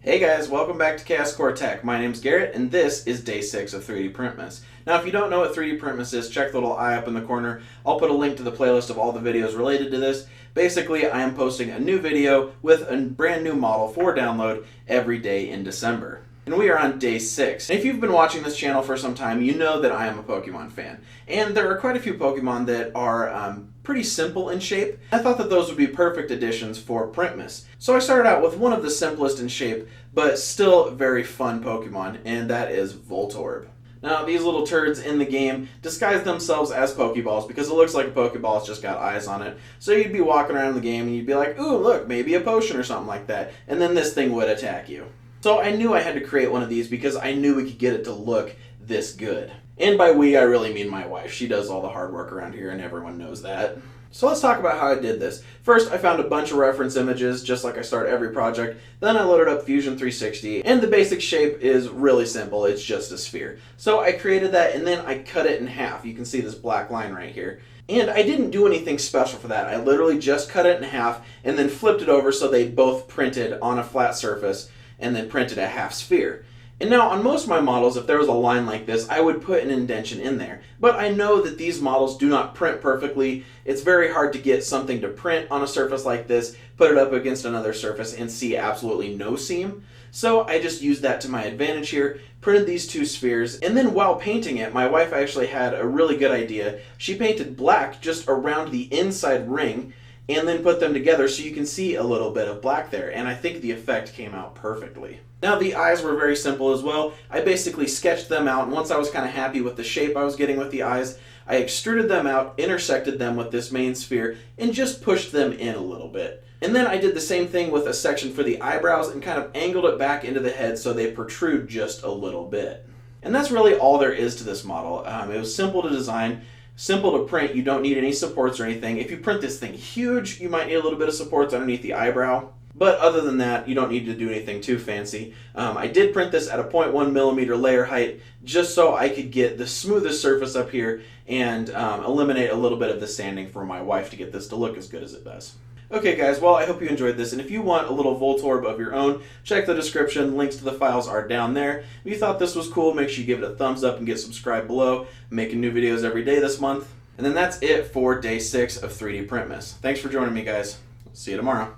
Hey guys, welcome back to Chaos Core Tech. My name's Garrett, and this is day 6 of 3D Printmas. Now, if you don't know what 3D Printmas is, check the little eye up in the corner. I'll put a link to the playlist of all the videos related to this. Basically, I am posting a new video with a brand new model for download every day in December. And we are on day 6. And if you've been watching this channel for some time, you know that I am a Pokemon fan. And there are quite a few Pokemon that are pretty simple in shape. I thought that those would be perfect additions for Printmas. So I started out with one of the simplest in shape, but still very fun Pokemon, and that is Voltorb. Now, these little turds in the game disguise themselves as Pokeballs because it looks like a Pokeball, it's just got eyes on it. So you'd be walking around the game and you'd be like, ooh, look, maybe a potion or something like that. And then this thing would attack you. So I knew I had to create one of these because I knew we could get it to look this good. And by we, I really mean my wife. She does all the hard work around here and everyone knows that. So let's talk about how I did this. First, I found a bunch of reference images, just like I start every project. Then I loaded up Fusion 360, and the basic shape is really simple. It's just a sphere. So I created that, and then I cut it in half. You can see this black line right here. And I didn't do anything special for that. I literally just cut it in half, and then flipped it over so they both printed on a flat surface, and then printed a half sphere. And now on most of my models, if there was a line like this, I would put an indentation in there. But I know that these models do not print perfectly. It's very hard to get something to print on a surface like this, put it up against another surface, and see absolutely no seam. So I just used that to my advantage here, printed these two spheres, and then while painting it, my wife actually had a really good idea. She painted black just around the inside ring, and then put them together so you can see a little bit of black there, and I think the effect came out perfectly. Now the eyes were very simple as well. I basically sketched them out, and once I was kind of happy with the shape I was getting with the eyes, I extruded them out, intersected them with this main sphere, and just pushed them in a little bit. And then I did the same thing with a section for the eyebrows and kind of angled it back into the head so they protrude just a little bit. And that's really all there is to this model. It was simple to design, simple to print. You don't need any supports or anything. If you print this thing huge, you might need a little bit of supports underneath the eyebrow. But other than that, you don't need to do anything too fancy. I did print this at a 0.1 millimeter layer height just so I could get the smoothest surface up here and eliminate a little bit of the sanding for my wife to get this to look as good as it does. Okay guys, well I hope you enjoyed this, and if you want a little Voltorb of your own, check the description. Links to the files are down there. If you thought this was cool, make sure you give it a thumbs up and get subscribed below. I'm making new videos every day this month. And then that's it for day 6 of 3D Printmas. Thanks for joining me guys. See you tomorrow.